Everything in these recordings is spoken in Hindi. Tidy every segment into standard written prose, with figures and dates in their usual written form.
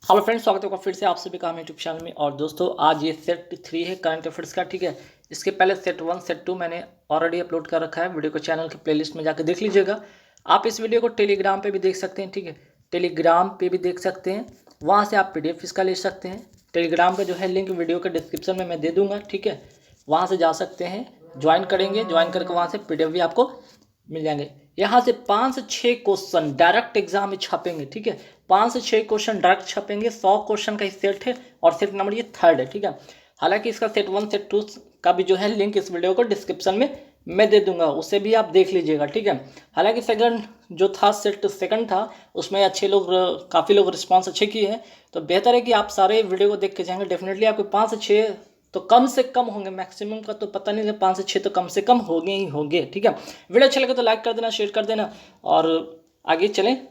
हेलो फ्रेंड्स, स्वागत है आपका फिर से आप सभी का यूट्यूब चैनल में। और दोस्तों आज ये सेट 3 है करंट अफेयर्स का, ठीक है। इसके पहले सेट 1 सेट 2 मैंने ऑलरेडी अपलोड कर रखा है। वीडियो को चैनल के प्लेलिस्ट में जाकर देख लीजिएगा। आप इस वीडियो को टेलीग्राम पे भी देख सकते हैं, ठीक है। टेलीग्राम पे भी देख सकते हैं, वहाँ से आप PDF इसका ले सकते हैं। टेलीग्राम का जो है लिंक वीडियो के डिस्क्रिप्शन में मैं दे दूँगा, ठीक है। वहाँ से जा सकते हैं, ज्वाइन करेंगे, ज्वाइन करके वहाँ से PDF भी आपको मिल जाएंगे। यहाँ से 5 से 6 क्वेश्चन डायरेक्ट एग्जाम में छपेंगे, ठीक है। 5 से 6 क्वेश्चन डायरेक्ट छपेंगे। 100 क्वेश्चन का सेट है और सेट नंबर ये 3rd है, ठीक है। हालांकि इसका सेट 1 सेट 2 का भी जो है लिंक इस वीडियो को डिस्क्रिप्शन में मैं दे दूंगा, उससे भी आप देख लीजिएगा, ठीक है। हालांकि सेकंड जो था सेट सेकंड था, उसमें अच्छे लोग काफ़ी लोग रिस्पॉन्स अच्छे किए हैं। तो बेहतर है कि आप सारे वीडियो को देख के जाएंगे। डेफिनेटली आपको 5 से 6 तो कम से कम होंगे, मैक्सिमम का तो पता नहीं, 5 से 6 तो कम से कम होंगे ही होंगे, ठीक है। वीडियो अच्छा लगे तो लाइक कर देना, शेयर कर देना और आगे चलें,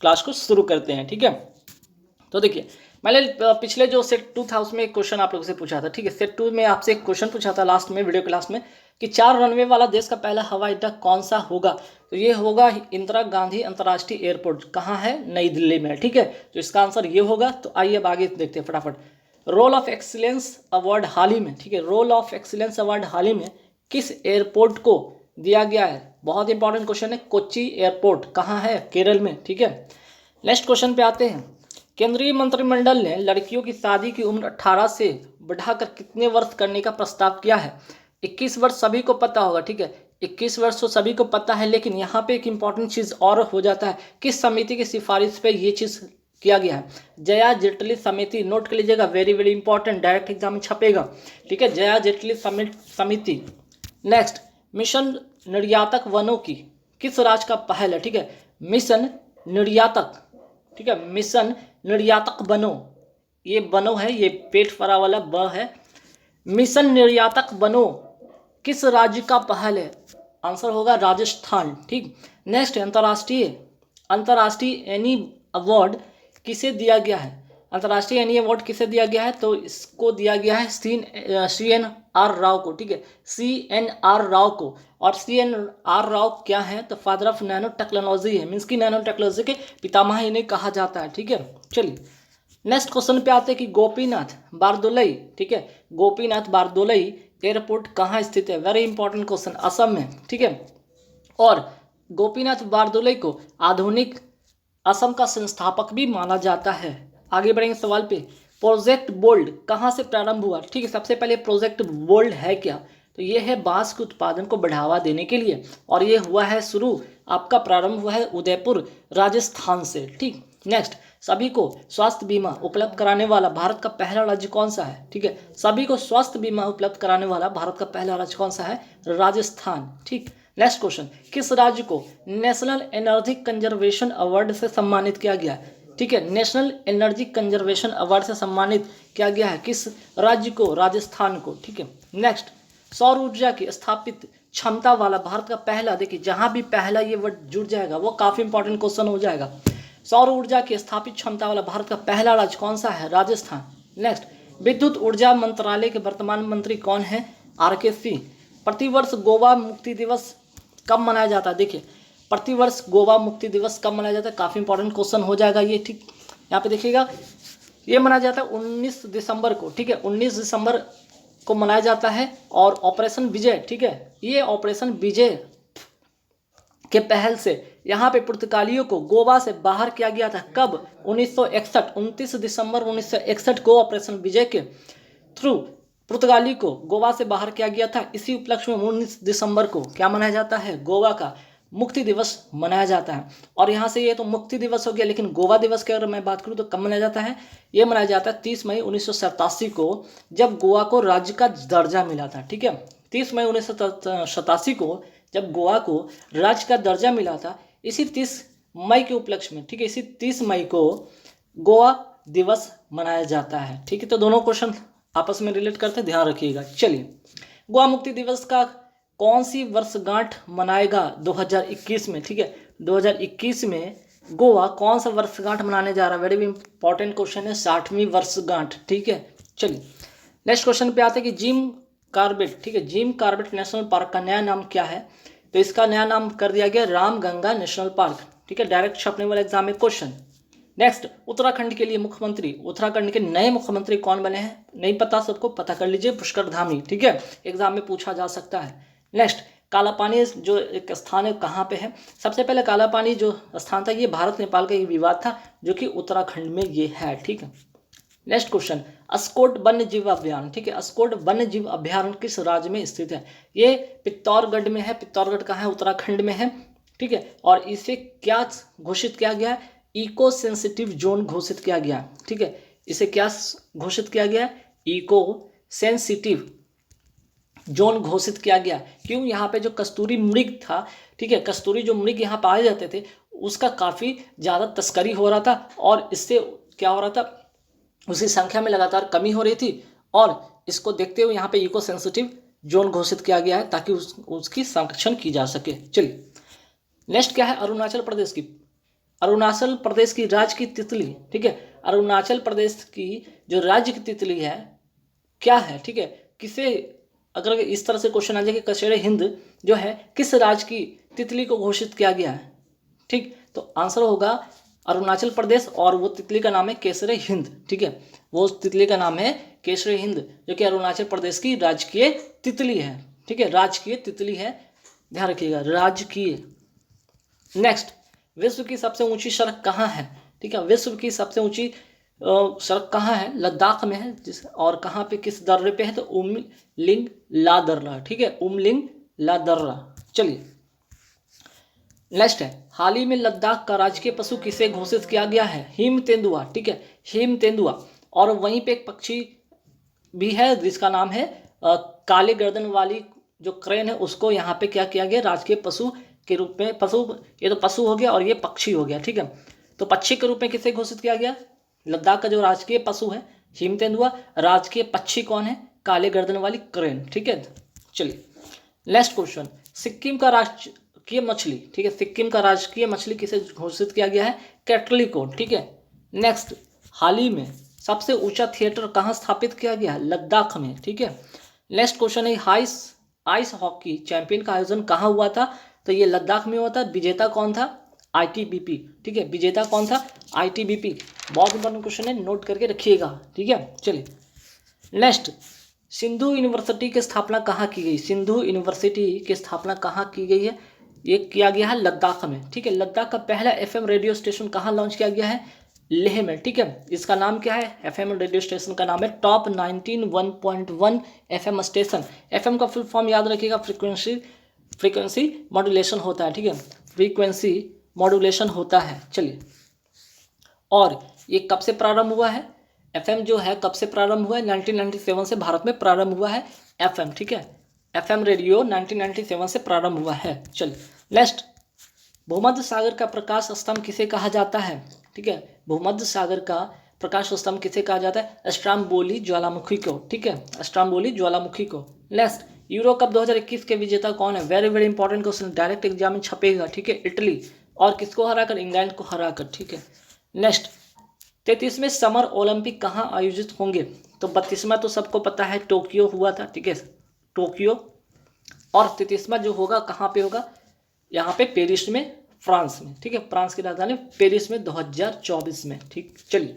क्लास को शुरू करते हैं, ठीक है। तो देखिए, मैंने पिछले जो सेट 2 था उसमें एक क्वेश्चन आप लोगों से पूछा था, ठीक है। सेट 2 में आपसे एक क्वेश्चन पूछा था लास्ट में, वीडियो के लास्ट में, कि 4 रनवे वाला देश का पहला हवाई अड्डा कौन सा होगा। तो ये होगा इंदिरा गांधी अंतर्राष्ट्रीय एयरपोर्ट। कहाँ है? नई दिल्ली में, ठीक है। तो इसका आंसर ये होगा। तो आइए अब आगे देखते हैं फटाफट। रोल ऑफ एक्सीलेंस अवार्ड हाल ही में, ठीक है, रोल ऑफ एक्सीलेंस अवार्ड हाल ही में किस एयरपोर्ट को दिया गया है? बहुत इंपॉर्टेंट क्वेश्चन है। कोच्चि एयरपोर्ट कहाँ है? केरल में, ठीक है। नेक्स्ट क्वेश्चन पे आते हैं। केंद्रीय मंत्रिमंडल ने लड़कियों की शादी की उम्र 18 से बढ़ाकर कितने वर्ष करने का प्रस्ताव किया है? 21 वर्ष सभी को पता होगा, ठीक है। 21 वर्ष तो सभी को पता है, लेकिन यहाँ पे एक इंपॉर्टेंट चीज़ और हो जाता है। किस समिति की सिफारिश पे ये चीज़ किया गया है? जया जेटली समिति। नोट कर लीजिएगा, very very important, direct exam में छपेगा, ठीक है। जया जेटली समिति। नेक्स्ट, मिशन निर्यातक वनों की किस राज्य का पहल है? ठीक है, मिशन निर्यातक, ठीक है, मिशन निर्यातक वनों, ये वनों है, ये पेट फरा वाला ब है। मिशन निर्यातक वनों किस राज्य का पहल है? आंसर होगा राजस्थान, ठीक। नेक्स्ट, अंतर्राष्ट्रीय एनी अवार्ड किसे दिया गया है? अंतर्राष्ट्रीय एनी अवार्ड किसे दिया गया है? तो इसको दिया गया है CNR राव को, ठीक है, CNR राव को। और CNR राव क्या है? तो फादर ऑफ नैनो टेक्नोलॉजी है, मीन्स की नैनो टेक्नोलॉजी के पितामह इन्हें कहा जाता है, ठीक है। चलिए नेक्स्ट क्वेश्चन पे आते हैं कि गोपीनाथ बारदोलई, ठीक है, गोपीनाथ बारदोलई एयरपोर्ट कहाँ स्थित है? वेरी इंपॉर्टेंट क्वेश्चन, असम में, ठीक है। और गोपीनाथ बारदोलई को आधुनिक असम का संस्थापक भी माना जाता है। आगे बढ़ेंगे सवाल पे। प्रोजेक्ट बोल्ड कहाँ से प्रारंभ हुआ? ठीक है, सबसे पहले प्रोजेक्ट बोल्ड है क्या? तो ये है बांस के उत्पादन को बढ़ावा देने के लिए, और ये हुआ है शुरू, आपका प्रारंभ हुआ है उदयपुर राजस्थान से, ठीक। नेक्स्ट, सभी को स्वास्थ्य बीमा उपलब्ध कराने वाला भारत का पहला राज्य कौन सा है? ठीक है, सभी को स्वास्थ्य बीमा उपलब्ध कराने वाला भारत का पहला राज्य कौन सा है? राजस्थान, ठीक। नेक्स्ट क्वेश्चन, किस राज्य को नेशनल एनर्जी कंजर्वेशन अवार्ड से सम्मानित किया गया है? ठीक है, नेशनल एनर्जी कंजर्वेशन अवार्ड से सम्मानित किया गया है किस राज्य को? राजस्थान को, ठीक है। नेक्स्ट, सौर ऊर्जा की स्थापित क्षमता वाला भारत का पहला, देखिए जहां भी पहला ये वर्ड जुड़ जाएगा वो काफी इंपॉर्टेंट क्वेश्चन हो जाएगा। सौर ऊर्जा की स्थापित क्षमता वाला भारत का पहला राज्य कौन सा है? राजस्थान। नेक्स्ट, विद्युत ऊर्जा मंत्रालय के वर्तमान मंत्री कौन है? RK सिंह। प्रतिवर्ष गोवा मुक्ति दिवस कब मनाया जाता है? देखिए, प्रतिवर्ष गोवा मुक्ति दिवस कब मनाया जाता है? काफ़ी इंपॉर्टेंट क्वेश्चन हो जाएगा ये, ठीक। यहाँ पे देखिएगा, ये मनाया जाता है 19 दिसंबर को, ठीक है, 19 दिसंबर को मनाया जाता है। और ऑपरेशन विजय, ठीक है, ये ऑपरेशन विजय के पहल से यहाँ पे पुर्तगालियों को गोवा से बाहर किया गया था। कब? 1961, 29 दिसंबर 1961 को ऑपरेशन विजय के थ्रू पुर्तगाली को गोवा से बाहर किया गया था। इसी उपलक्ष्य में 19 दिसंबर को क्या मनाया जाता है? गोवा का मुक्ति दिवस मनाया जाता है। और यहाँ से ये तो मुक्ति दिवस हो गया, लेकिन गोवा दिवस की अगर मैं बात करूँ तो कब मनाया जाता है? ये मनाया जाता है 30 मई 1987 को, जब गोवा को राज्य का दर्जा मिला था, ठीक है। 30 मई 1987 को जब गोवा को राज्य का दर्जा मिला था, इसी 30 मई के उपलक्ष्य में, ठीक है, इसी 30 मई को गोवा दिवस मनाया जाता है, ठीक है। तो दोनों क्वेश्चन आपस में रिलेट करते, ध्यान रखिएगा। चलिए, गोवा मुक्ति दिवस का कौन सी वर्षगांठ मनाएगा 2021 में? ठीक है, 2021 में गोवा कौन सा वर्षगांठ मनाने जा रहा है? वेरी इंपॉर्टेंट क्वेश्चन है, 60वीं वर्षगांठ, ठीक है। चलिए नेक्स्ट क्वेश्चन पे आते हैं कि जिम कार्बेट, ठीक है, जिम कार्बेट नेशनल पार्क का नया नाम क्या है? तो इसका नया नाम कर दिया गया रामगंगा नेशनल पार्क, ठीक है, डायरेक्ट छपने वाला एग्जाम में क्वेश्चन। नेक्स्ट, उत्तराखंड के लिए मुख्यमंत्री, उत्तराखंड के नए मुख्यमंत्री कौन बने हैं? नहीं पता सबको, पता कर लीजिए, पुष्कर धामी। ठीक है, एग्जाम में पूछा जा सकता है। नेक्स्ट, काला पानी जो एक स्थान है कहाँ पे है? सबसे पहले काला पानी जो स्थान था ये भारत नेपाल का एक विवाद था जो कि उत्तराखंड में ये है। ठीक है, नेक्स्ट क्वेश्चन, अस्कोट वन्य जीव अभ्यारण्य। ठीक है, अस्कोट वन्य जीव अभ्यारण्य किस राज्य में स्थित है? ये पित्तौरगढ़ में है। पित्तौरगढ़ कहाँ है? उत्तराखंड में है। ठीक है, और इसे क्या घोषित किया गया है? इको सेंसिटिव जोन घोषित किया गया है। ठीक है, इसे क्या घोषित किया गया है? इको सेंसिटिव जोन घोषित किया गया। क्यों? यहाँ पे जो कस्तूरी मृग था, ठीक है, कस्तूरी जो मृग यहाँ पाए जाते थे उसका काफ़ी ज़्यादा तस्करी हो रहा था और इससे क्या हो रहा था, उसकी संख्या में लगातार कमी हो रही थी और इसको देखते हुए यहाँ पे इको सेंसिटिव जोन घोषित किया गया है ताकि उसकी संरक्षण की जा सके। चलिए, नेक्स्ट क्या है? अरुणाचल प्रदेश की, अरुणाचल प्रदेश की राज्य की तितली। ठीक है, अरुणाचल प्रदेश की जो राज्य की तितली है क्या है? ठीक है, किसे, अगर इस तरह से क्वेश्चन आ जाए कि कशेरे हिंद जो है किस राज्य की तितली को घोषित किया गया है? ठीक, तो आंसर होगा अरुणाचल प्रदेश और वो तितली का नाम है केसरे हिंद। ठीक है, वो तितली का नाम है केसरे हिंद जो कि अरुणाचल प्रदेश की राजकीय तितली है। ठीक है, राजकीय तितली है, ध्यान रखिएगा, राजकीय। नेक्स्ट, विश्व की सबसे ऊंची सड़क कहाँ है? ठीक है, विश्व की सबसे ऊंची सड़क कहाँ है? लद्दाख में है। जिस और कहाँ पे, किस दर्रे पे है? तो उमलिंग ला दर्रा। ठीक है, उमलिंग ला दर्रा। चलिए, नेक्स्ट है, हाल ही में लद्दाख का राजकीय पशु किसे घोषित किया गया है? हिम तेंदुआ। ठीक है, हिम तेंदुआ। और वहीं पे एक पक्षी भी है जिसका नाम है काले गर्दन वाली जो क्रेन है, उसको यहाँ पे क्या किया गया? राजकीय पशु के रूप में, पशु, ये तो पशु हो गया और ये पक्षी हो गया। ठीक है, तो पक्षी के रूप में किसे घोषित किया गया? लद्दाख का जो राजकीय पशु है हिम तेंदुआ, राजकीय पक्षी कौन है? काले गर्दन वाली क्रेन। ठीक है, चलिए, नेक्स्ट क्वेश्चन, सिक्किम का राजकीय मछली। ठीक है, सिक्किम का राजकीय मछली किसे घोषित किया गया है? कैटली को। ठीक है, नेक्स्ट, हाल ही में सबसे ऊंचा थिएटर कहाँ स्थापित किया गया है? लद्दाख में। ठीक है, नेक्स्ट क्वेश्चन है, आइस हॉकी चैंपियन का आयोजन कहाँ हुआ था? तो ये लद्दाख में हुआ था। विजेता कौन था? ITBP। ठीक है, विजेता कौन था? ITBP। बहुत इंपॉर्टेंट क्वेश्चन है, नोट करके रखिएगा। ठीक है, चलिए, नेक्स्ट, सिंधु यूनिवर्सिटी की स्थापना कहाँ की गई? सिंधु यूनिवर्सिटी की स्थापना कहाँ की गई है? ये किया गया है लद्दाख में। ठीक है, लद्दाख का पहला FM रेडियो स्टेशन कहाँ लॉन्च किया गया है? लेह में। ठीक है, इसका नाम क्या है? FM रेडियो स्टेशन का नाम है टॉप 91.1 FM स्टेशन। FM का फुल फॉर्म याद रखिएगा, फ्रीक्वेंसी मॉड्यूलेशन होता है। ठीक है, फ्रीक्वेंसी मॉड्यूलेशन होता है। चलिए, और ये कब से प्रारंभ हुआ है? FM जो है कब से प्रारंभ हुआ है? 1997 से भारत में प्रारंभ हुआ है FM। ठीक है, FM रेडियो 1997 से प्रारंभ हुआ है। चलिए, नेक्स्ट, भूमध्य सागर का प्रकाश स्तंभ किसे कहा जाता है? ठीक है, भूमध्य सागर का प्रकाश स्तंभ किसे कहा जाता है? स्ट्रोम्बोली ज्वालामुखी को। ठीक है, स्ट्रोम्बोली ज्वालामुखी को। नेक्स्ट, यूरो कप 2021 के विजेता कौन है? Very very important question, direct exam में छपेगा। ठीक है, इटली, और किसको हराकर? इंग्लैंड को हराकर। ठीक है, नेक्स्ट, 33वें समर ओलंपिक कहाँ आयोजित होंगे? तो 32वां तो सबको पता है, टोक्यो हुआ था। ठीक है, टोक्यो। और 33वां जो होगा कहाँ पे होगा? यहाँ पे पेरिस में, फ्रांस में। ठीक है, फ्रांस की राजधानी पेरिस में 2024 में। ठीक, चलिए,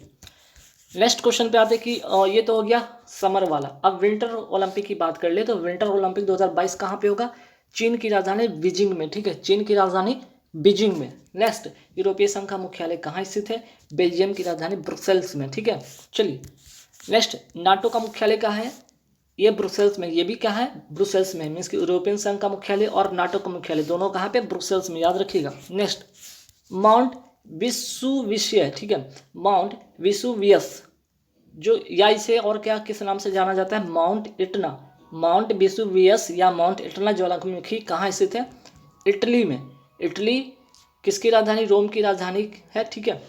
नेक्स्ट क्वेश्चन पे आते कि ये तो हो गया समर वाला। अब विंटर ओलंपिक की बात कर ले तो विंटर ओलंपिक 2022 कहाँ पे होगा? चीन की राजधानी बीजिंग में। ठीक है, चीन की राजधानी बीजिंग में। नेक्स्ट, यूरोपीय संघ का मुख्यालय कहाँ स्थित है? बेल्जियम की राजधानी ब्रुसेल्स में। ठीक है, चलिए, नेक्स्ट, नाटो का मुख्यालय कहाँ है? ये ब्रुसेल्स में। ये भी क्या है? ब्रुसेल्स में। मीन्स कि यूरोपियन संघ का मुख्यालय और नाटो का मुख्यालय दोनों कहाँ पे? ब्रुसेल्स में, याद रखिएगा। Next, mount Vesuvius. ठीक है, माउंट विसुवियस जो, या इसे और क्या किस नाम से जाना जाता है? माउंट इटना। माउंट विसुवियस या माउंट इटना ज्वालामुखी कहाँ स्थित है? इटली में। इटली किसकी राजधानी? रोम की राजधानी है। ठीक है,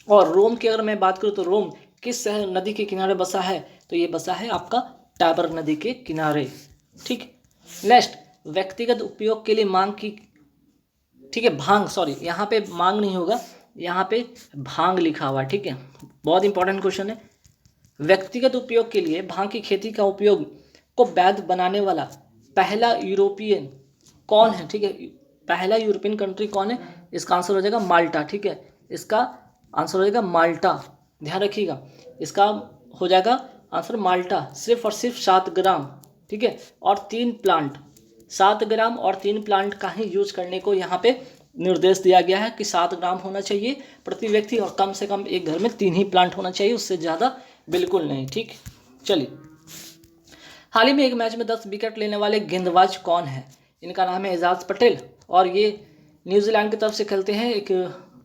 और रोम की अगर मैं बात करूँ तो रोम किस शहर नदी के किनारे बसा है? तो ये बसा है आपका टाबर नदी के किनारे। ठीक, नेक्स्ट, व्यक्तिगत उपयोग के लिए मांग की, ठीक है, भांग, सॉरी यहाँ पे मांग नहीं होगा, यहाँ पे भांग लिखा हुआ है। ठीक है, बहुत इंपॉर्टेंट क्वेश्चन है। व्यक्तिगत उपयोग के लिए भांग की खेती का उपयोग को वैध बनाने वाला पहला यूरोपियन कौन है? ठीक है, पहला यूरोपियन कंट्री कौन है? इसका आंसर हो जाएगा माल्टा। ठीक है, इसका आंसर हो जाएगा माल्टा, ध्यान रखिएगा। इसका हो जाएगा आंसर माल्टा, सिर्फ और सिर्फ 7 ग्राम, ठीक है। और 3 प्लांट, 7 ग्राम और 3 प्लांट का ही यूज करने को यहाँ पे निर्देश दिया गया है कि 7 ग्राम होना चाहिए प्रति व्यक्ति, और कम से कम एक घर में 3 ही प्लांट होना चाहिए, उससे ज़्यादा बिल्कुल नहीं, ठीक। चलिए, हाल ही में एक मैच में 10 विकेट लेने वाले गेंदबाज कौन है? इनका नाम है एजाज पटेल, और ये न्यूजीलैंड की तरफ से खेलते हैं एक,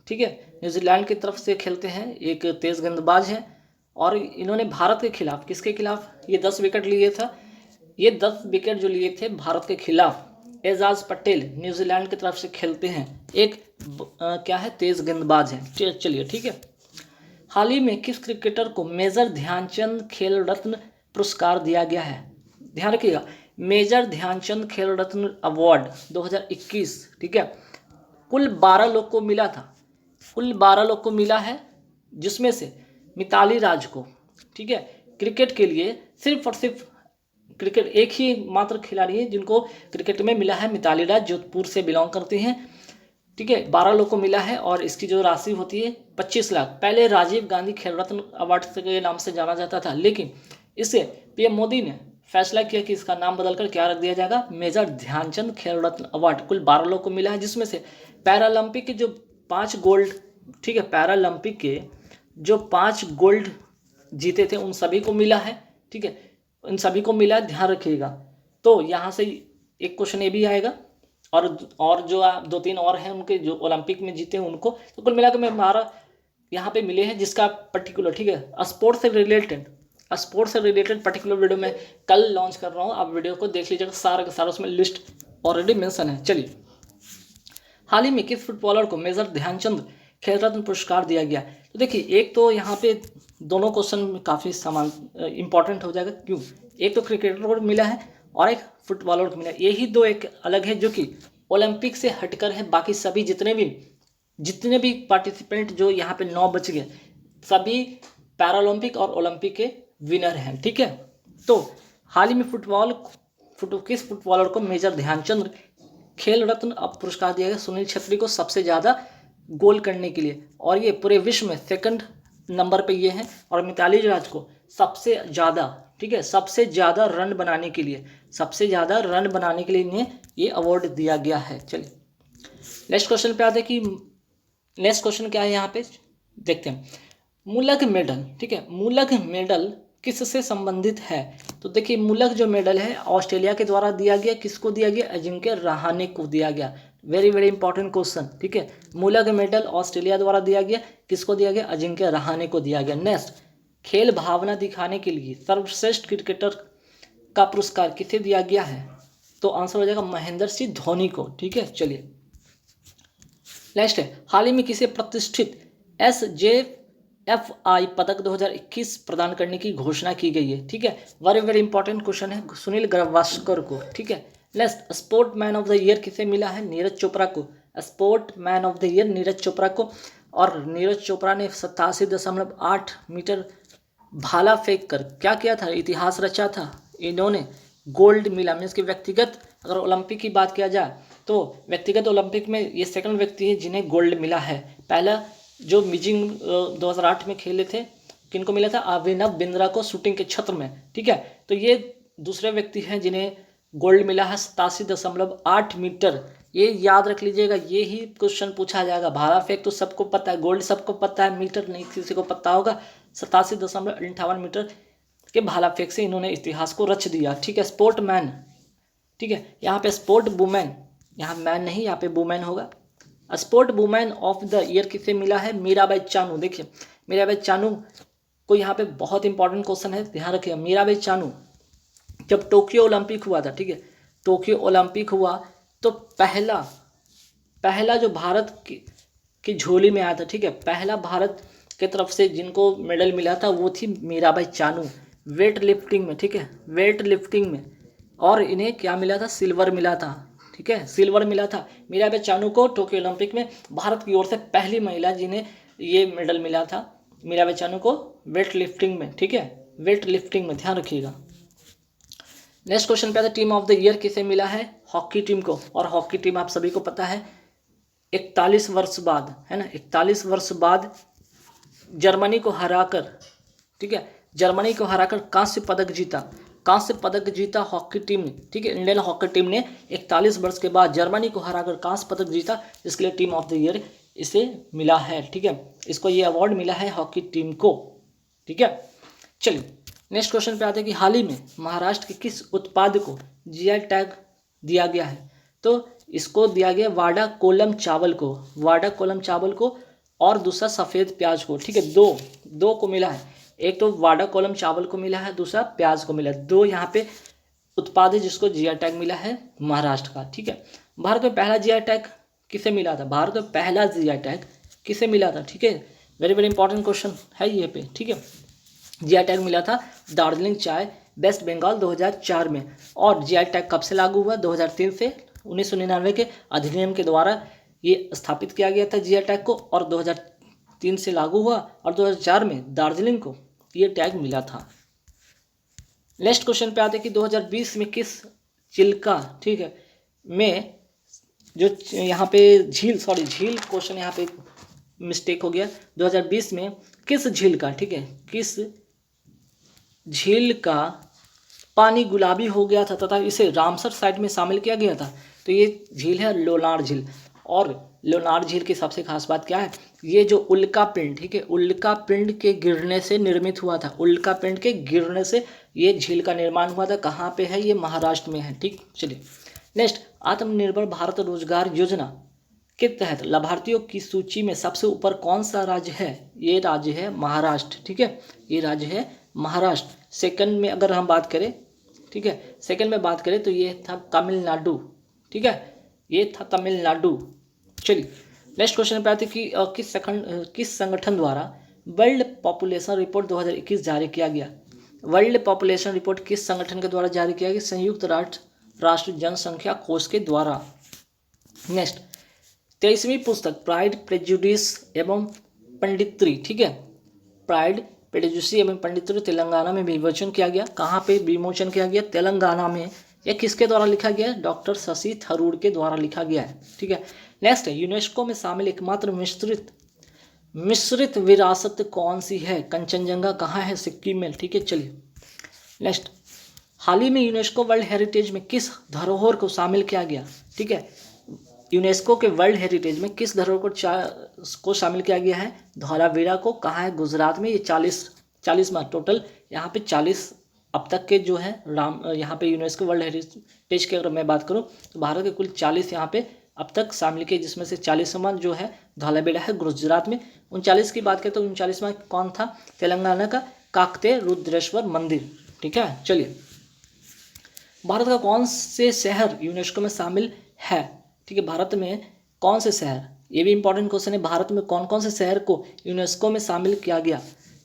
ठीक है, न्यूजीलैंड की तरफ से खेलते हैं, एक तेज़ गेंदबाज है। और इन्होंने भारत के खिलाफ, किसके खिलाफ ये 10 विकेट लिए था? ये 10 विकेट जो लिए थे भारत के खिलाफ, एजाज पटेल न्यूजीलैंड की तरफ से खेलते हैं, एक क्या है, तेज़ गेंदबाज है। चलिए, ठीक है। हाल ही में किस क्रिकेटर को मेजर ध्यानचंद खेल रत्न पुरस्कार दिया गया है? ध्यान रखिएगा, मेजर ध्यानचंद खेल रत्न अवार्ड 2021, ठीक है, कुल 12 लोग को मिला था, कुल 12 लोग को मिला है, जिसमें से मिताली राज को, ठीक है, क्रिकेट के लिए सिर्फ और सिर्फ क्रिकेट एक ही मात्र खिलाड़ी है जिनको क्रिकेट में मिला है, मिताली राज, जोधपुर से बिलोंग करती हैं, ठीक है। 12 लोग को मिला है, और इसकी जो राशि होती है 25 लाख। पहले राजीव गांधी खेल रत्न अवार्ड के नाम से जाना जाता था, लेकिन इसे पीएम मोदी ने फैसला किया कि इसका नाम बदलकर क्या रख दिया जाएगा, मेजर ध्यानचंद खेल रत्न अवार्ड। कुल 12 लोग को मिला है, जिसमें से पैरालंपिक के जो 5 गोल्ड, ठीक है, पैरालंपिक के जो 5 गोल्ड जीते थे उन सभी को मिला है, ठीक है, इन सभी को मिला है, ध्यान रखिएगा। तो यहाँ से एक क्वेश्चन ये भी आएगा, और जो 2-3 और हैं उनके जो ओलंपिक में जीते हैं उनको, तो कुल मिलाकर हमारा यहाँ पे मिले हैं, जिसका पर्टिकुलर, ठीक है, स्पोर्ट्स से रिलेटेड पर्टिकुलर वीडियो में कल लॉन्च कर रहा हूँ, आप वीडियो को देख लीजिएगा, सारा का सारा उसमें लिस्ट ऑलरेडी मेंशन है। चलिए, हाल ही में किस फुटबॉलर को मेजर ध्यानचंद खेल रत्न पुरस्कार दिया गया? तो देखिए, एक तो यहाँ पे दोनों क्वेश्चन काफ़ी समान इंपॉर्टेंट हो जाएगा, क्यों? एक तो क्रिकेटर को मिला है और एक फुटबॉलर को मिला है, यही दो एक अलग है जो कि ओलंपिक से हटकर है। बाकी सभी जितने भी पार्टिसिपेंट जो यहाँ पे 9 बच गए, सभी पैरालंपिक और ओलंपिक के विनर हैं, ठीक है। तो हाल ही में किस फुटबॉलर को मेजर ध्यानचंद खेल रत्न अब पुरस्कार दिया गया? सुनील छेत्री को, सबसे ज़्यादा गोल करने के लिए, और ये पूरे विश्व में सेकंड नंबर पे ये हैं। और मिताली राज को सबसे ज़्यादा, ठीक है, सबसे ज़्यादा रन बनाने के लिए इन्हें ये अवार्ड दिया गया है। चलिए, नेक्स्ट क्वेश्चन पे आते हैं कि नेक्स्ट क्वेश्चन क्या है, यहाँ पे देखते हैं। मुलक मेडल, ठीक है, मुलक मेडल किससे संबंधित है? तो देखिए, मुलक जो मेडल है ऑस्ट्रेलिया के द्वारा दिया गया, किसको दिया गया? अजिंक्य रहाणे को दिया गया। वेरी वेरी इंपॉर्टेंट क्वेश्चन, ठीक है, मुलक मेडल ऑस्ट्रेलिया द्वारा दिया गया, किसको दिया गया? अजिंक्य रहाणे को दिया गया। नेक्स्ट, खेल भावना दिखाने के लिए सर्वश्रेष्ठ क्रिकेटर का पुरस्कार किसे दिया गया है? तो आंसर हो जाएगा महेंद्र सिंह धोनी को, ठीक है। चलिए, नेक्स्ट है, हाल ही में किसे प्रतिष्ठित SJFI पदक 2021 प्रदान करने की घोषणा की गई है? ठीक है, वेरी वेरी इंपॉर्टेंट क्वेश्चन है, सुनील गावस्कर को, ठीक है। Next, sport man of the year किसे मिला है? नीरज चोपड़ा को। Sport man of the year Neeraj Chopra को। और नीरज चोपड़ा ने 87.8 मीटर भाला फेंक कर क्या किया था? इतिहास रचा था। इन्होंने गोल्ड मिला, मीन्स कि व्यक्तिगत अगर ओलंपिक की बात किया जाए तो व्यक्तिगत ओलंपिक में ये सेकंड व्यक्ति है जिन्हें गोल्ड मिला है। पहला जो बीजिंग 2008 में खेले थे, किनको मिला था? अभिनव बिंद्रा को, शूटिंग के क्षेत्र में, ठीक है। तो ये दूसरे व्यक्ति हैं जिन्हें गोल्ड मिला है 87.8 मीटर। ये याद रख लीजिएगा, ये ही क्वेश्चन पूछा जाएगा। भाला फेंक तो सबको पता है, गोल्ड सबको पता है, मीटर नहीं किसी को पता होगा। 87.58 मीटर के भाला फेंक से इन्होंने इतिहास को रच दिया, ठीक है। स्पोर्ट मैन, ठीक है, यहाँ पे स्पोर्ट वुमेन, यहाँ मैन नहीं, यहाँ पे वुमेन होगा। Sport women of the year किसे मिला है? मीराबाई चानू। देखिए, मीराबाई चानू को यहाँ पे बहुत इंपॉर्टेंट क्वेश्चन है, ध्यान रखिए। मीराबाई चानू जब टोक्यो ओलंपिक हुआ था, ठीक है, टोक्यो ओलंपिक हुआ तो पहला जो भारत की झोली में आया था, ठीक है, पहला भारत की तरफ से जिनको मेडल मिला था वो थी मीराबाई चानू, वेट लिफ्टिंग में, ठीक है, वेट लिफ्टिंग में। और इन्हें क्या मिला था? सिल्वर मिला था, ठीक है, सिल्वर मिला था। मीराबाई चानू को टोक्यो ओलंपिक में भारत की ओर से पहली महिला जिन्हें ये मेडल मिला था, मीराबाई चानू को वेट लिफ्टिंग में, ठीक है, वेट लिफ्टिंग में, ध्यान रखिएगा। नेक्स्ट क्वेश्चन पे आता है, टीम ऑफ द ईयर किसे मिला है? हॉकी टीम को। और हॉकी टीम आप सभी को पता है 41 वर्ष बाद, है ना, 41 वर्ष बाद जर्मनी को हराकर, ठीक है, जर्मनी को हराकर कांस्य पदक जीता, कांस्य पदक जीता हॉकी टीम ने, ठीक है, इंडियन हॉकी टीम ने 41 वर्ष के बाद जर्मनी को हराकर कांस्य पदक जीता, जिसके लिए टीम ऑफ द ईयर इसे मिला है, ठीक है, इसको ये अवार्ड मिला है हॉकी टीम को, ठीक है। चलिए नेक्स्ट क्वेश्चन पे आते हैं कि हाल ही में महाराष्ट्र के किस उत्पाद को जीआई टैग दिया गया है? तो इसको दिया गया वाडा कोलम चावल को, वाडा कोलम चावल को, और दूसरा सफ़ेद प्याज को, ठीक है, दो को मिला है, एक तो वाडा कोलम चावल को मिला है, दूसरा प्याज को मिला है, दो यहाँ पे उत्पाद है जिसको जीआई टैग मिला है महाराष्ट्र का, ठीक है। भारत में पहला जीआई टैग किसे मिला था? भारत में पहला जीआई टैग किसे मिला था? ठीक है, वेरी वेरी इंपॉर्टेंट क्वेश्चन है ये पे, ठीक है। जीआई टैग मिला था दार्जिलिंग चाय वेस्ट बंगाल 2004 में, और जीआई टैग कब से लागू हुआ? 2003 से 1999 के अधिनियम के द्वारा ये स्थापित किया गया था जीआई टैग को, और 2003 से लागू हुआ, और 2004 में दार्जिलिंग को ये टैग मिला था। नेक्स्ट क्वेश्चन पे आते हैं कि 2020 में किस चिल्का, ठीक है, में जो यहाँ पे झील क्वेश्चन यहाँ पे मिस्टेक हो गया, 2020 में किस झील का, ठीक है, किस झील का पानी गुलाबी हो गया था तथा इसे रामसर साइट में शामिल किया गया था? तो ये झील है लोनार झील, और लोनार झील की सबसे खास बात क्या है? ये जो उल्का पिंड, ठीक है, उल्का पिंड के गिरने से निर्मित हुआ था, उल्का पिंड के गिरने से ये झील का निर्माण हुआ था। कहाँ पे है? ये महाराष्ट्र में है, ठीक। चलिए नेक्स्ट, आत्मनिर्भर भारत रोजगार योजना के तहत लाभार्थियों की सूची में सबसे ऊपर कौन सा राज्य है? ये राज्य है महाराष्ट्र, ठीक है, ये राज्य है महाराष्ट्र। सेकंड में अगर हम बात करें, ठीक है, सेकंड में बात करें तो ये था तमिलनाडु, ठीक है, ये था तमिलनाडु। चलिए नेक्स्ट क्वेश्चन पे आते हैं कि किस संगठन द्वारा वर्ल्ड पॉपुलेशन रिपोर्ट 2021 जारी किया गया? वर्ल्ड पॉपुलेशन रिपोर्ट किस संगठन के द्वारा जारी किया गया? संयुक्त राष्ट्र जनसंख्या कोष के द्वारा। नेक्स्ट 23वीं पुस्तक प्राइड प्रेजुडिस एवं पंडित्री, ठीक है, प्राइड प्रेजुडिस एवं पंडित्री तेलंगाना में विमोचन किया गया। कहाँ पे विमोचन किया गया? तेलंगाना में। यह किसके द्वारा लिखा गया है? डॉक्टर शशि थरूर के द्वारा लिखा गया है, ठीक है। नेक्स्ट है यूनेस्को में शामिल एकमात्र मिश्रित विरासत कौन सी है? कंचनजंगा कहाँ है? सिक्किम में, ठीक है। चलिए नेक्स्ट, हाल ही में यूनेस्को वर्ल्ड हेरिटेज में किस धरोहर को शामिल किया गया? ठीक है, यूनेस्को के वर्ल्ड हेरिटेज में किस धरोहर को शामिल किया गया है? धौलावीरा को। कहाँ है? गुजरात में। ये 40 में टोटल यहाँ पे 40 अब तक के जो है यहाँ पे यूनेस्को वर्ल्ड हेरिटेज की अगर मैं बात करूँ तो भारत के कुल 40 यहाँ पे अब तक शामिल किए, जिसमें से 40वां जो है धौलावीरा है गुजरात में। 39 की बात करें तो 39वां कौन था? तेलंगाना का काकते रुद्रेश्वर मंदिर, ठीक है। चलिए, भारत का कौन से शहर यूनेस्को में शामिल है? ठीक है, भारत में कौन से शहर, ये भी इंपॉर्टेंट क्वेश्चन है, भारत में कौन कौन से शहर को यूनेस्को में शामिल किया गया?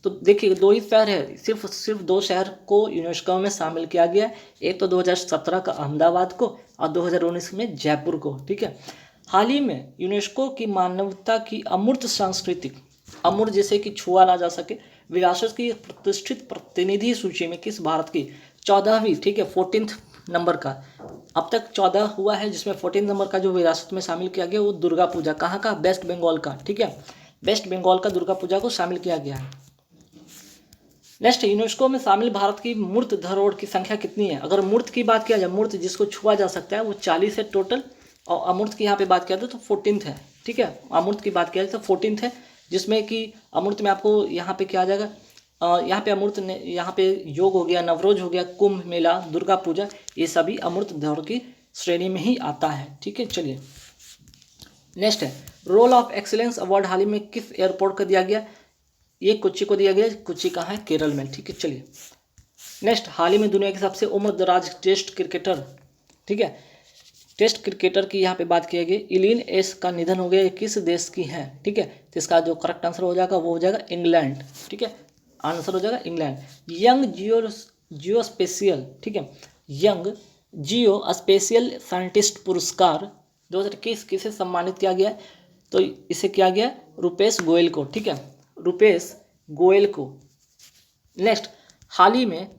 तो देखिए 2 ही शहर है, सिर्फ 2 शहर को यूनेस्को में शामिल किया गया। एक तो 2017 का अहमदाबाद को और 2019 में जयपुर को, ठीक है। हाल ही में यूनेस्को की मानवता की अमूर्त सांस्कृतिक, अमूर्त जैसे कि छुआ ना जा सके, विरासत की प्रतिष्ठित प्रतिनिधि सूची में किस भारत की 14वीं, ठीक है, 14th नंबर का, अब तक 14 हुआ है, जिसमें 14 नंबर का जो विरासत में शामिल किया गया वो दुर्गा पूजा। कहाँ का? वेस्ट बंगाल का, ठीक है, वेस्ट बंगाल का दुर्गा पूजा को शामिल किया गया है। नेक्स्ट, यूनेस्को में शामिल भारत की मूर्त धरोहर की संख्या कितनी है? अगर मूर्त की बात किया जाए, मूर्त जिसको छुआ जा सकता है वो 40 है टोटल, और अमूर्त की यहाँ पे बात किया जाए तो 14th है, ठीक है। अमूर्त की बात किया जाए तो 14th है, जिसमें कि अमूर्त में आपको यहाँ पे क्या आ जाएगा, यहाँ पे अमूर्त ने यहाँ पे योग हो गया, नवरोज हो गया, कुंभ मेला, दुर्गा पूजा, ये सभी अमूर्त धरोहर की श्रेणी में ही आता है, ठीक है। चलिए नेक्स्ट है रोल ऑफ एक्सीलेंस अवार्ड हाल ही में किस एयरपोर्ट को दिया गया? ये कोच्चि को दिया गया। कोच्चि कहाँ है? केरल में, ठीक है। चलिए नेक्स्ट, हाल ही में दुनिया के सबसे उम्रदराज टेस्ट क्रिकेटर, ठीक है, टेस्ट क्रिकेटर की यहाँ पे बात की गई, इलिन एस का निधन हो गया। ये किस देश की है? ठीक है, तो इसका जो करेक्ट आंसर हो जाएगा वो हो जाएगा इंग्लैंड, ठीक है, आंसर हो जाएगा इंग्लैंड। यंग जियो स्पेशियल, ठीक है, यंग जियो स्पेशियल साइंटिस्ट पुरस्कार 2021 किसे सम्मानित किया गया? तो इसे किया गया रुपेश गोयल को, ठीक है, रुपेश गोयल को। नेक्स्ट, हाल ही में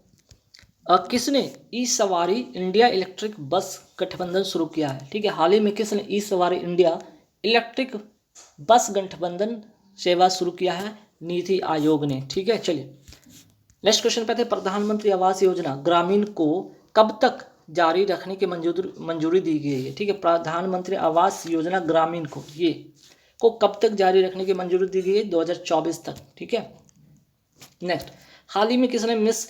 किसने ई सवारी इंडिया इलेक्ट्रिक बस गठबंधन शुरू किया है? ठीक है, हाल ही में किसने ई सवारी इंडिया इलेक्ट्रिक बस गठबंधन सेवा शुरू किया है? नीति आयोग ने। ठीक है, चलिए नेक्स्ट क्वेश्चन पे आते हैं। प्रधानमंत्री आवास योजना ग्रामीण को कब तक जारी रखने की मंजूरी दी गई है? ठीक है, प्रधानमंत्री आवास योजना ग्रामीण को ये को कब तक जारी रखने की मंजूरी दी गई है? 2024 तक। ठीक है, नेक्स्ट, हाल ही में किसने मिस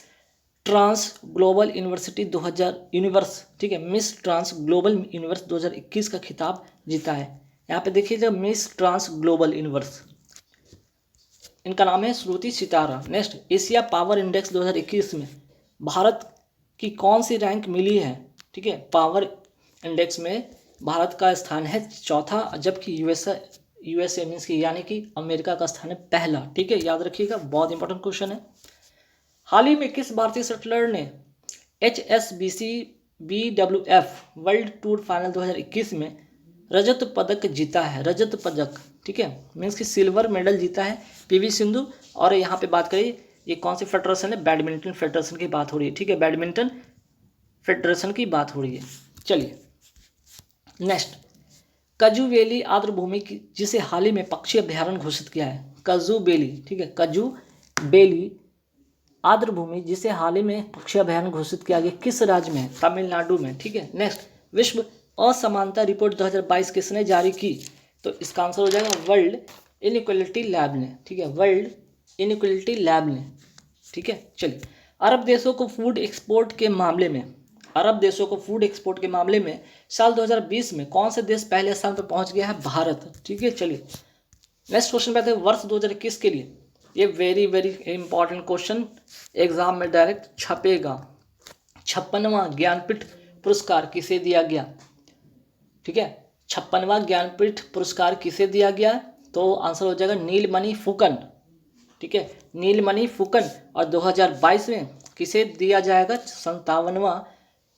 ट्रांस ग्लोबल यूनिवर्सिटी 2000 ठीक है, मिस ट्रांस ग्लोबल यूनिवर्स 2021 का खिताब जीता है? यहाँ पे देखिए मिस ट्रांस ग्लोबल यूनिवर्स, इनका नाम है श्रुति सितारा। नेक्स्ट, एशिया पावर इंडेक्स 2021 में भारत की कौन सी रैंक मिली है? ठीक है, पावर इंडेक्स में भारत का स्थान है चौथा, जबकि यूएसए मीन्स की यानी कि अमेरिका का स्थान है पहला। ठीक है, याद रखिएगा, बहुत इंपॉर्टेंट क्वेश्चन है। हाल ही में किस भारतीय शटलर ने HSBC BWF world tour final 2021 में रजत पदक जीता है? रजत पदक, ठीक है, मीन्स कि सिल्वर मेडल जीता है PV सिंधु। और यहाँ पे बात करिए ये कौन सी फेडरेशन है? बैडमिंटन फेडरेशन की बात हो रही है। ठीक है, बैडमिंटन फेडरेशन की बात हो रही है। चलिए नेक्स्ट, कजू वैली आर्द्र भूमि की जिसे हाल ही में पक्षी अभ्यारण्य घोषित किया है? कजू बेली, ठीक है, कजू बेली आर्द्र भूमि जिसे हाल ही में पक्षी अभ्यारण्य घोषित किया गया किस राज्य में है? तमिलनाडु में। ठीक है, नेक्स्ट, विश्व असमानता रिपोर्ट 2022 किसने जारी की? तो इसका आंसर हो जाएगा वर्ल्ड इनइक्वालिटी लैब ने। ठीक है, वर्ल्ड इनइक्वालिटी लैब ने। ठीक है, चलिए, अरब देशों को फूड एक्सपोर्ट के मामले में साल 2020 में कौन से देश पहले स्थान पर पहुंच गया है? भारत। ठीक है, चलिए नेक्स्ट क्वेश्चन पे आते हैं। वर्ष 2021 के लिए ये very very important question exam में डायरेक्ट छपेगा। 56वां ज्ञानपीठ पुरस्कार किसे दिया गया? ठीक है, 56वां ज्ञानपीठ पुरस्कार किसे दिया गया? तो आंसर हो जाएगा नीलमणि फुकन। ठीक है, नीलमणि फुकन। और 2022 में किसे दिया जाएगा 57वां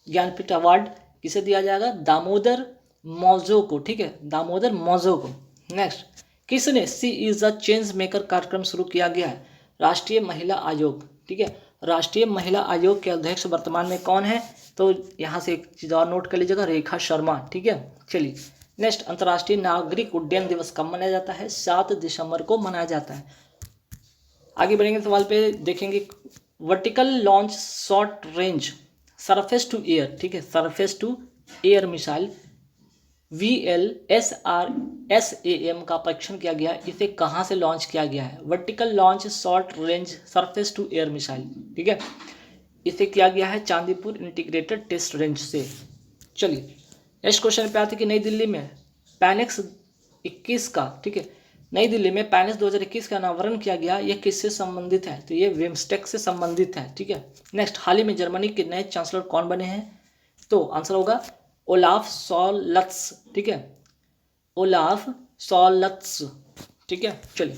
ज्ञानपीठ अवार्ड? किसे दिया जाएगा? दामोदर मौजो को। ठीक है, दामोदर मौजो को। नेक्स्ट, किसने सी इज अ चेंज मेकर कार्यक्रम शुरू किया गया है? राष्ट्रीय महिला आयोग। ठीक है, राष्ट्रीय महिला आयोग के अध्यक्ष वर्तमान में कौन है? तो यहाँ से एक चीज़ और नोट कर लीजिएगा, रेखा शर्मा। ठीक है, चलिए नेक्स्ट, अंतर्राष्ट्रीय नागरिक उड्डयन दिवस कब मनाया जाता है? 7 दिसंबर को मनाया जाता है। आगे बढ़ेंगे सवाल पे, देखेंगे vertical launch short range surface to air. ठीक है, surface to air missile VLSRSAM का परीक्षण किया गया। इसे कहाँ से लॉन्च किया गया है? Vertical launch short range surface to air missile. ठीक है, इसे किया गया है चांदीपुर इंटीग्रेटेड टेस्ट रेंज से। चलिए नेक्स्ट क्वेश्चन पे आते कि नई दिल्ली में पैनेक्स 21 का, ठीक है, नई दिल्ली में पैनेक्स 2021 का अनावरण किया गया। यह किससे संबंधित है? तो ये विम्स्टेक से संबंधित है। ठीक है, नेक्स्ट, हाल ही में जर्मनी के नए चांसलर कौन बने हैं? तो आंसर होगा ओलाफ सॉलत्स। ठीक है, ओलाफ सॉलत्स। ठीक है, चलिए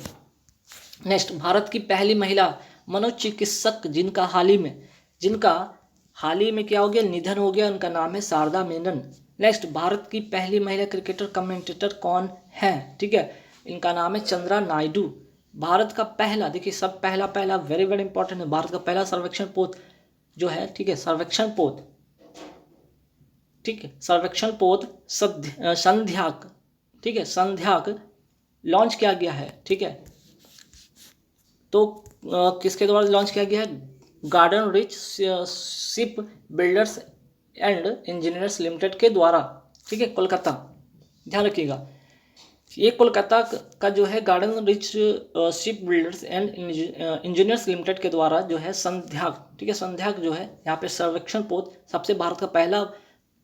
नेक्स्ट, भारत की पहली महिला मनोचिकित्सक जिनका हाल ही में क्या हो गया? निधन हो गया, उनका नाम है शारदा मेनन। नेक्स्ट, भारत की पहली महिला क्रिकेटर कमेंटेटर कौन है? ठीक है, इनका नाम है चंद्रा नायडू। भारत का पहला, देखिए सब पहला वेरी वेरी इंपॉर्टेंट है, भारत का पहला सर्वेक्षण पोत जो है, ठीक है, सर्वेक्षण पोत, ठीक है, सर्वेक्षण पोत संध्याक, ठीक है, संध्याक लॉन्च किया गया है। ठीक है, तो किसके द्वारा लॉन्च किया गया है? Garden rich ship builders and engineers limited के द्वारा। ठीक है, कोलकाता, ध्यान रखिएगा, ये कोलकाता का जो है garden rich ship builders and engineers limited के द्वारा जो है संध्याक, ठीक है, संध्याक जो है यहाँ पे सर्वेक्षण पोत सबसे भारत का पहला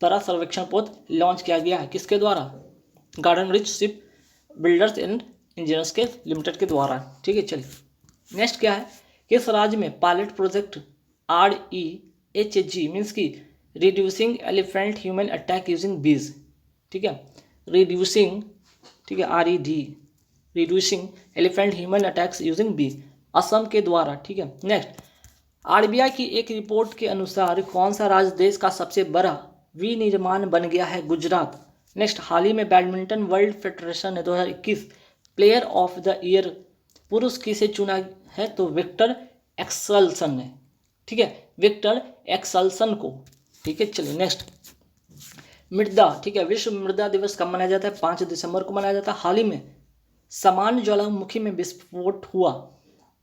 बड़ा सर्वेक्षण पोत लॉन्च किया गया है। किसके द्वारा? Garden rich ship builders and engineers के लिमिटेड के द्वारा। ठीक है, चलिए नेक्स्ट क्या है? किस राज्य में पायलट प्रोजेक्ट REHG मीन्स की reducing elephant human attack using बीज, ठीक है, रिड्यूसिंग, ठीक है, RED reducing elephant human attacks using बीज, असम के द्वारा। ठीक है, नेक्स्ट, RBI की एक रिपोर्ट के अनुसार कौन सा राज्य देश का सबसे बड़ा विनिर्माण बन गया है? गुजरात। नेक्स्ट, हाल ही में बैडमिंटन वर्ल्ड फेडरेशन ने 2021 प्लेयर ऑफ द ईयर पुरुष किसे चुना है? तो विक्टर एक्सेल्सन ने। ठीक है, विक्टर एक्सेल्सन को। ठीक है, चलिए नेक्स्ट, मृदा, ठीक है, विश्व मृदा दिवस कब मनाया जाता है? 5 दिसंबर को मनाया जाता है। हाल ही में समान ज्वालामुखी में विस्फोट हुआ,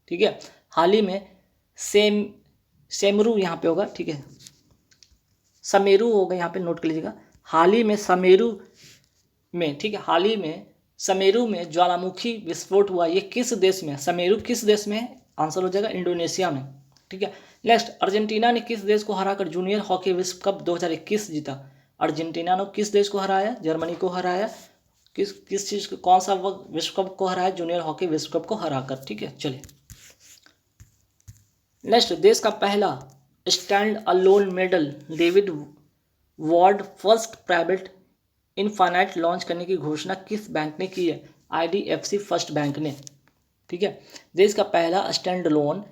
ठीक है। हाल ही में सेमरू यहाँ पे होगा, ठीक है, समेरू होगा, यहाँ पे नोट कर लीजिएगा। हाल ही में समेरू में, ठीक है, हाल ही में समेरू में ज्वालामुखी विस्फोट हुआ, ये किस देश में? समेरू किस देश में है? आंसर हो जाएगा इंडोनेशिया में, ठीक है। नेक्स्ट, अर्जेंटीना ने किस देश को हराकर जूनियर हॉकी विश्व कप 2021 जीता? अर्जेंटीना ने किस देश को हराया? जर्मनी को हराया। किस चीज़ को, कौन सा विश्व कप को हराया? जूनियर हॉकी विश्व कप को हराकर, ठीक है। चलिए नेक्स्ट, देश का पहला stand alone medal David ward first private infinite launch करने की घोषणा किस बैंक ने की है? IDFC फर्स्ट बैंक ने, ठीक है। देश का पहला stand alone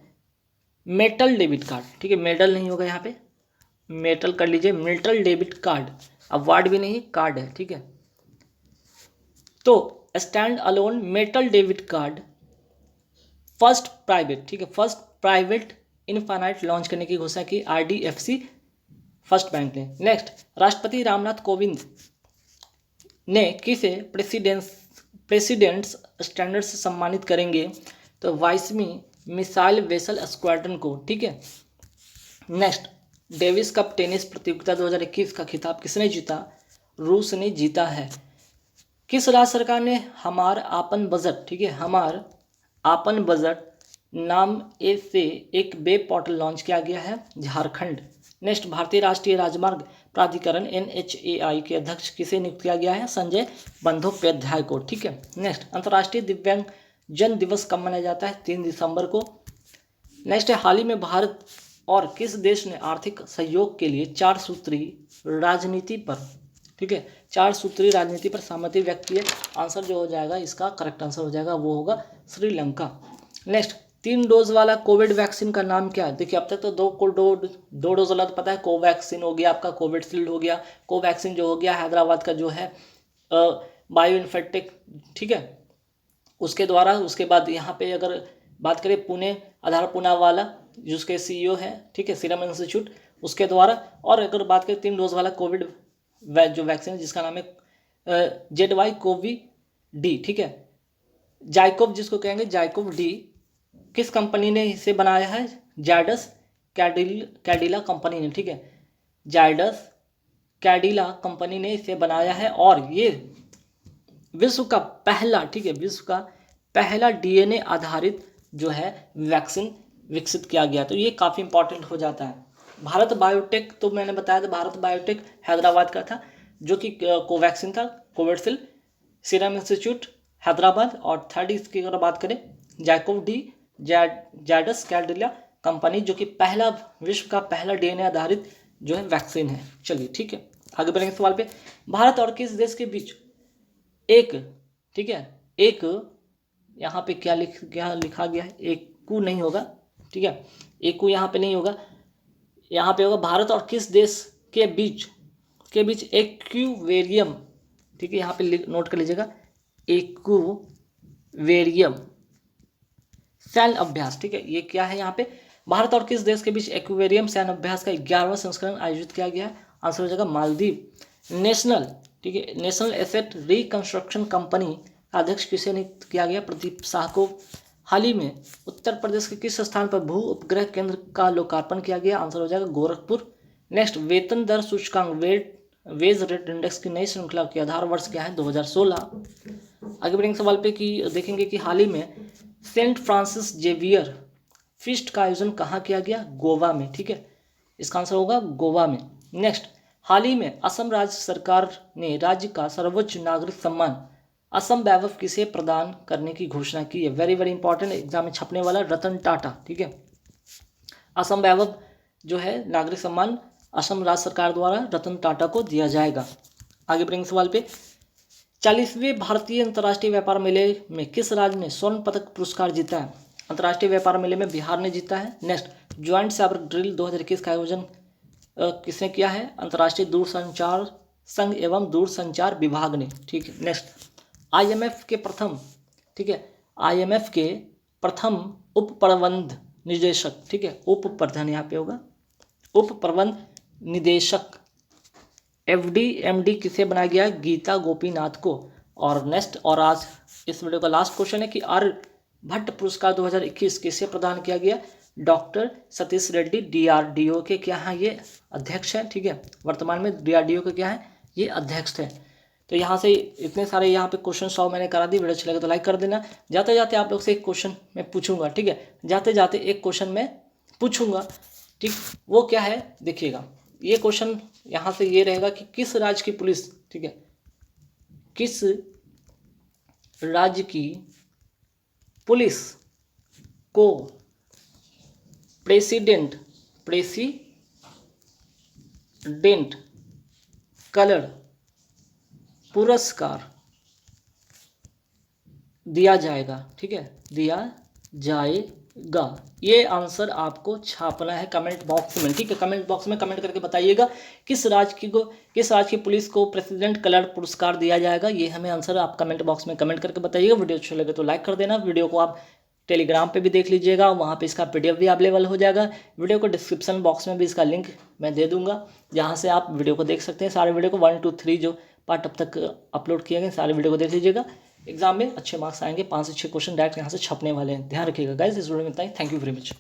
metal debit card, ठीक है, मेडल नहीं होगा यहाँ पे, मेटल कर लीजिए, मेटल डेबिट कार्ड, अब वार्ड भी नहीं, कार्ड है, ठीक है। तो stand alone metal debit card first private, ठीक है, फर्स्ट प्राइवेट इनफाइनाइट लॉन्च करने की घोषणा की IDFC फर्स्ट बैंक ने। नेक्स्ट, राष्ट्रपति रामनाथ कोविंद ने किसे प्रेसिडेंट्स स्टैंडर्ड से सम्मानित करेंगे? तो 22वीं मिसाइल वेसल स्क्वाड्रन को, ठीक है। नेक्स्ट, डेविस कप टेनिस प्रतियोगिता 2021 का खिताब किसने जीता? रूस ने जीता है। किस राज्य सरकार ने हमार आपन बजट, ठीक है, हमार आपन बजट नाम से एक वेब पोर्टल लॉन्च किया गया है? झारखंड। नेक्स्ट, भारतीय राष्ट्रीय राजमार्ग प्राधिकरण NHAI के अध्यक्ष किसे नियुक्त किया गया है? संजय बंदोपाध्याय को, ठीक है। नेक्स्ट, अंतर्राष्ट्रीय दिव्यांग जन दिवस कब मनाया जाता है? 3 दिसंबर को। नेक्स्ट है, हाल ही में भारत और किस देश ने आर्थिक सहयोग के लिए 4 सूत्री राजनीति पर, ठीक है, 4 सूत्री राजनीति पर सहमति व्यक्त की है? आंसर जो हो जाएगा, इसका करेक्ट आंसर हो जाएगा, वो होगा श्रीलंका। नेक्स्ट, 3 डोज वाला कोविड वैक्सीन का नाम क्या है? देखिए, अब तक तो दो डोज वाला तो पता है, कोवैक्सीन हो गया आपका, कोविशील्ड हो गया, कोवैक्सीन जो हो गया हैदराबाद का जो है बायोइन्फेक्टेक, ठीक है, उसके द्वारा। उसके बाद यहाँ पे अगर बात करें पुणे, आधार पूना वाला जिसके CEO है, ठीक है, सीरम इंस्टीट्यूट, उसके द्वारा। और अगर बात करें 3 डोज वाला कोविड जो वैक्सीन जिसका नाम है ZyCoV-D, ठीक है, जाइकोव जिसको कहेंगे, जाइकोव-D, किस कंपनी ने इसे बनाया है? जायडस कैडिला कंपनी ने, ठीक है, जायडस कैडिला कंपनी ने इसे बनाया है। और ये विश्व का पहला, ठीक है, विश्व का पहला DNA आधारित जो है वैक्सीन विकसित किया गया, तो ये काफ़ी इंपॉर्टेंट हो जाता है। भारत बायोटेक, तो मैंने बताया था, भारत बायोटेक हैदराबाद का था, जो कि कोवैक्सीन था, कोविशील्ड सीरम इंस्टीट्यूट हैदराबाद। और थर्ड इसकी अगर बात करें, जाइकोव-D जायडस कैडिला कंपनी, जो कि पहला, विश्व का पहला DNA आधारित जो है वैक्सीन है। चलिए ठीक है, आगे बढ़ेंगे सवाल पे। भारत और किस देश के बीच एक, ठीक है, एक यहाँ पे क्या लिखा गया है? एकू नहीं होगा, ठीक है, एकू यहाँ पे नहीं होगा, यहाँ पे होगा भारत और किस देश के बीच एक्यूवेरियम, ठीक है, यहाँ पे नोट कर लीजिएगा, एक्यूवेरियम सैन्य अभ्यास, ठीक है, ये क्या है? यहाँ पे भारत और किस देश के बीच एक्वेरियम सैन्य अभ्यास का 11वां संस्करण आयोजित किया गया है? आंसर हो जाएगा मालदीव। नेशनल, ठीक है, नेशनल एसेट रिकंस्ट्रक्शन कंपनी का अध्यक्ष किसे नियुक्त किया गया? प्रदीप शाह को। हाल ही में उत्तर प्रदेश के किस स्थान पर भू उपग्रह केंद्र का लोकार्पण किया गया? आंसर हो जाएगा गोरखपुर। नेक्स्ट, वेतन दर सूचकांक वेज रेट इंडेक्स की नई श्रृंखला के आधार वर्ष क्या है? 2016। आगे बढ़ेंगे सवाल पे कि देखेंगे कि हाल ही में सेंट फ्रांसिस जेवियर फीस्ट का आयोजन कहाँ किया गया? गोवा में, ठीक है, इसका आंसर होगा गोवा में। नेक्स्ट, हाल ही में असम राज्य सरकार ने राज्य का सर्वोच्च नागरिक सम्मान असम वैभव किसे प्रदान करने की घोषणा की है? वेरी वेरी इंपॉर्टेंट, एग्जाम में छपने वाला, रतन टाटा, ठीक है, असम वैभव जो है नागरिक सम्मान असम राज्य सरकार द्वारा रतन टाटा को दिया जाएगा। आगे बढ़ेंगे सवाल पे। 40वें भारतीय अंतर्राष्ट्रीय व्यापार मेले में किस राज्य ने स्वर्ण पदक पुरस्कार जीता है? अंतर्राष्ट्रीय व्यापार मेले में बिहार ने जीता है। नेक्स्ट, ज्वाइंट साइबर ड्रिल 2021 का आयोजन किसने किया है? अंतर्राष्ट्रीय दूरसंचार संघ एवं दूरसंचार विभाग ने, ठीक है। नेक्स्ट, IMF के प्रथम, ठीक है, IMF के प्रथम उप प्रबंध निदेशक, ठीक है, उप प्रधान यहाँ पे होगा, उप प्रबंध निदेशक FD/MD किसे बनाया गया? गीता गोपीनाथ को। और नेक्स्ट, और आज इस वीडियो का लास्ट क्वेश्चन है कि भट्ट पुरस्कार 2021 किसे प्रदान किया गया? डॉक्टर सतीश रेड्डी, DRDO के क्या हैं ये अध्यक्ष हैं, ठीक है, वर्तमान में DRDO के क्या है ये अध्यक्ष थे। तो यहाँ से इतने सारे यहाँ पे क्वेश्चन सॉल्व मैंने करा दी। वीडियो अच्छा लगे तो लाइक कर देना। जाते जाते आप लोग से एक क्वेश्चन मैं पूछूंगा, ठीक है, जाते जाते एक क्वेश्चन मैं पूछूंगा, ठीक, वो क्या है देखिएगा। ये क्वेश्चन यहाँ से ये रहेगा कि किस राज्य की पुलिस, ठीक है, किस राज्य की पुलिस को प्रेसिडेंट कलर पुरस्कार दिया जाएगा, ठीक है, दिया जाएगा। ये आंसर आपको छापना है कमेंट बॉक्स में, ठीक है, कमेंट बॉक्स में कमेंट करके बताइएगा किस राज्य की पुलिस को प्रेसिडेंट कलर पुरस्कार दिया जाएगा। ये हमें आंसर आप कमेंट बॉक्स में कमेंट करके बताइएगा। वीडियो अच्छा लगे तो लाइक कर देना। वीडियो को आप टेलीग्राम पे भी देख लीजिएगा, वहाँ पे इसका PDF भी अवेलेबल हो जाएगा। वीडियो को डिस्क्रिप्शन बॉक्स में भी इसका लिंक मैं दे दूंगा, जहाँ से आप वीडियो को देख सकते हैं। सारे वीडियो को 1 2 3 जो पार्ट अब तक अपलोड किए गए सारे वीडियो को देख लीजिएगा। एग्जाम में अच्छे मार्क्स आएंगे, 5 से 6 क्वेश्चन डायरेक्ट यहाँ से छपने वाले हैं। ध्यान रखिएगा गाइस। इस वीडियो में इतना ही। Thank you very much.